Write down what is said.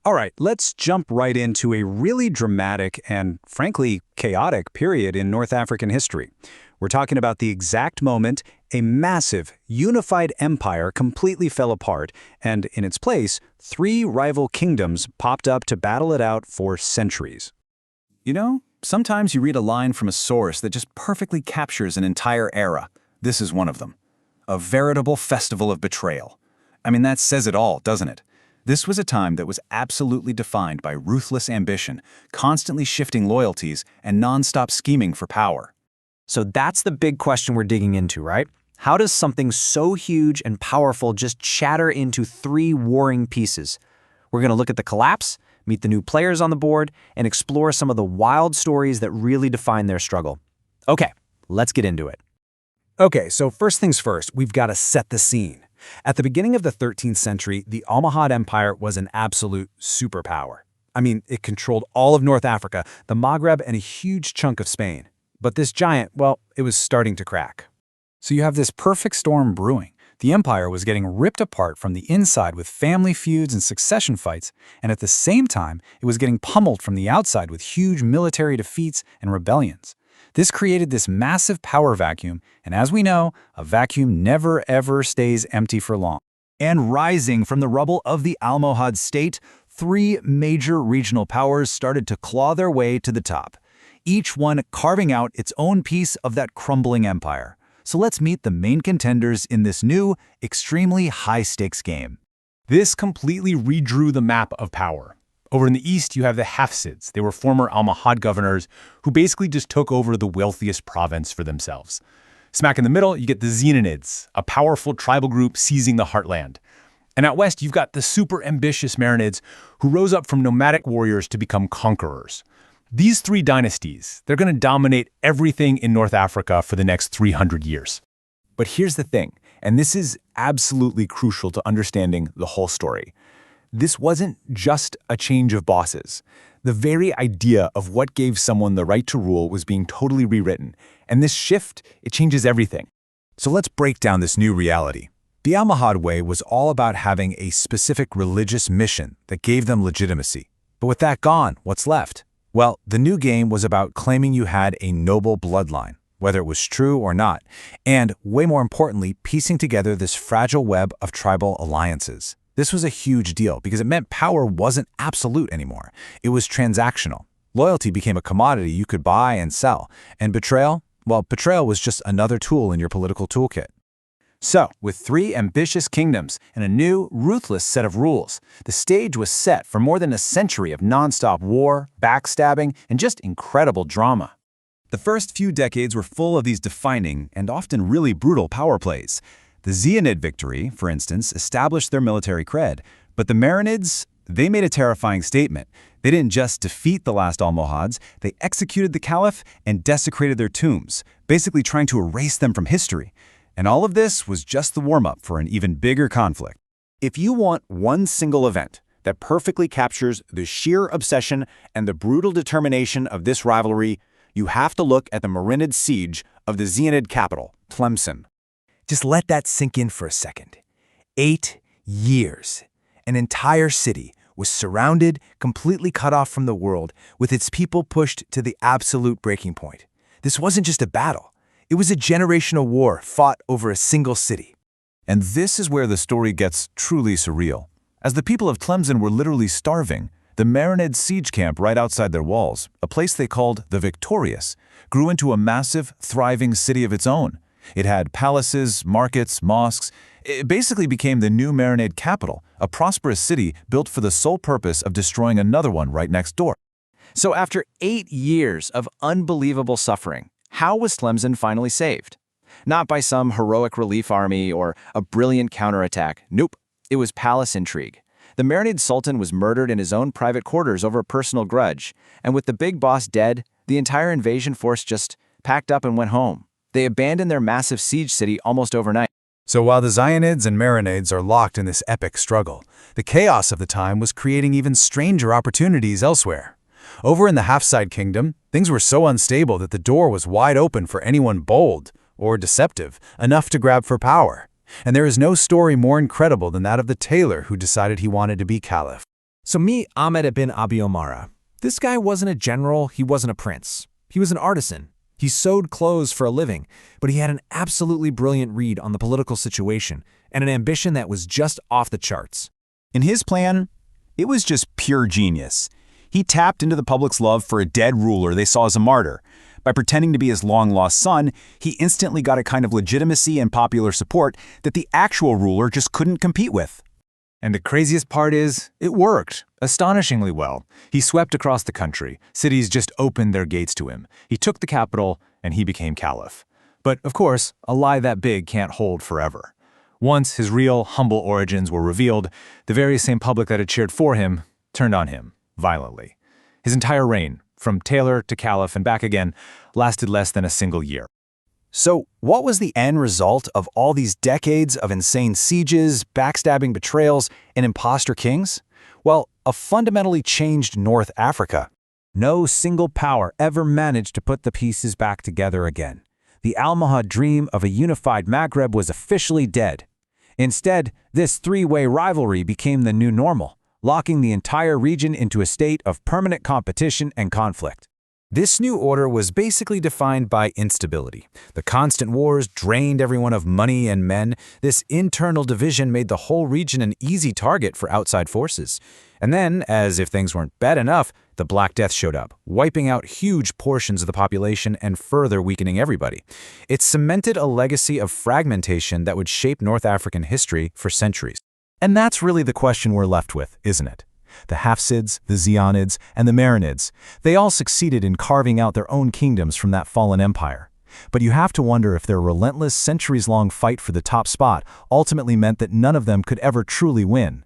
All right, let's jump right into a really dramatic and, frankly, chaotic period in North African history. We're talking about the exact moment a massive, unified empire completely fell apart, and in its place, three rival kingdoms popped up to battle it out for centuries. You know, sometimes you read a line from a source that just perfectly captures an entire era. This is one of them. A veritable festival of betrayal. I mean, that says it all, doesn't it? This was a time that was absolutely defined by ruthless ambition, constantly shifting loyalties, and non-stop scheming for power. So that's the big question we're digging into, right? How does something so huge and powerful just shatter into three warring pieces? We're going to look at the collapse, meet the new players on the board, and explore some of the wild stories that really define their struggle. Okay, let's get into it. Okay, so first things first, we've got to set the scene. At the beginning of the 13th century, the Almohad Empire was an absolute superpower. I mean, it controlled all of North Africa, the Maghreb, and a huge chunk of Spain. But this giant, well, it was starting to crack. So you have this perfect storm brewing. The empire was getting ripped apart from the inside with family feuds and succession fights, and at the same time, it was getting pummeled from the outside with huge military defeats and rebellions. This created this massive power vacuum, and as we know, a vacuum never ever stays empty for long. And rising from the rubble of the Almohad state, three major regional powers started to claw their way to the top, each one carving out its own piece of that crumbling empire. So let's meet the main contenders in this new, extremely high-stakes game. This completely redrew the map of power. Over in the east, you have the Hafsids. They were former Almohad governors who basically just took over the wealthiest province for themselves. Smack in the middle, you get the Zianids, a powerful tribal group seizing the heartland. And out west, you've got the super ambitious Marinids who rose up from nomadic warriors to become conquerors. These three dynasties, they're going to dominate everything in North Africa for the next 300 years. But here's the thing, and this is absolutely crucial to understanding the whole story. This wasn't just a change of bosses. The very idea of what gave someone the right to rule was being totally rewritten, and this shift, it changes everything. So let's break down this new reality. The Almohad way was all about having a specific religious mission that gave them legitimacy. But with that gone, what's left? Well, the new game was about claiming you had a noble bloodline, whether it was true or not, and, way more importantly, piecing together this fragile web of tribal alliances. This was a huge deal because it meant power wasn't absolute anymore. It was transactional. Loyalty became a commodity you could buy and sell. And betrayal? Well, betrayal was just another tool in your political toolkit. So, with three ambitious kingdoms and a new, ruthless set of rules, the stage was set for more than a century of nonstop war, backstabbing, and just incredible drama. The first few decades were full of these defining and often really brutal power plays. The Zianid victory, for instance, established their military cred, but the Marinids, they made a terrifying statement. They didn't just defeat the last Almohads, they executed the caliph and desecrated their tombs, basically trying to erase them from history. And all of this was just the warm-up for an even bigger conflict. If you want one single event that perfectly captures the sheer obsession and the brutal determination of this rivalry, you have to look at the Marinid siege of the Zianid capital, Tlemcen. Just let that sink in for a second. 8 years. An entire city was surrounded, completely cut off from the world, with its people pushed to the absolute breaking point. This wasn't just a battle. It was a generational war fought over a single city. And this is where the story gets truly surreal. As the people of Tlemcen were literally starving, the Marinid siege camp right outside their walls, a place they called the Victorious, grew into a massive, thriving city of its own. It had palaces, markets, mosques. It basically became the new Marinid capital, a prosperous city built for the sole purpose of destroying another one right next door. So after 8 years of unbelievable suffering, how was Tlemcen finally saved? Not by some heroic relief army or a brilliant counterattack. Nope, it was palace intrigue. The Marinid Sultan was murdered in his own private quarters over a personal grudge, and with the big boss dead, the entire invasion force just packed up and went home. They abandoned their massive siege city almost overnight. So while the Zianids and Marinids are locked in this epic struggle, the chaos of the time was creating even stranger opportunities elsewhere. Over in the Hafsid kingdom, things were so unstable that the door was wide open for anyone bold, or deceptive, enough to grab for power. And there is no story more incredible than that of the tailor who decided he wanted to be caliph. So meet Ahmed ibn Abi Omara. This guy wasn't a general, he wasn't a prince. He was an artisan. He sewed clothes for a living, but he had an absolutely brilliant read on the political situation and an ambition that was just off the charts. In his plan, it was just pure genius. He tapped into the public's love for a dead ruler they saw as a martyr. By pretending to be his long-lost son, he instantly got a kind of legitimacy and popular support that the actual ruler just couldn't compete with. And the craziest part is, it worked astonishingly well. He swept across the country. Cities just opened their gates to him. He took the capital, and he became caliph. But, of course, a lie that big can't hold forever. Once his real, humble origins were revealed, the very same public that had cheered for him turned on him, violently. His entire reign, from tailor to caliph and back again, lasted less than a single year. So, what was the end result of all these decades of insane sieges, backstabbing betrayals, and imposter kings? Well, a fundamentally changed North Africa. No single power ever managed to put the pieces back together again. The Almohad dream of a unified Maghreb was officially dead. Instead, this three-way rivalry became the new normal, locking the entire region into a state of permanent competition and conflict. This new order was basically defined by instability. The constant wars drained everyone of money and men. This internal division made the whole region an easy target for outside forces. And then, as if things weren't bad enough, the Black Death showed up, wiping out huge portions of the population and further weakening everybody. It cemented a legacy of fragmentation that would shape North African history for centuries. And that's really the question we're left with, isn't it? The Hafsids, the Zianids, and the Marinids, they all succeeded in carving out their own kingdoms from that fallen empire. But you have to wonder if their relentless, centuries-long fight for the top spot ultimately meant that none of them could ever truly win.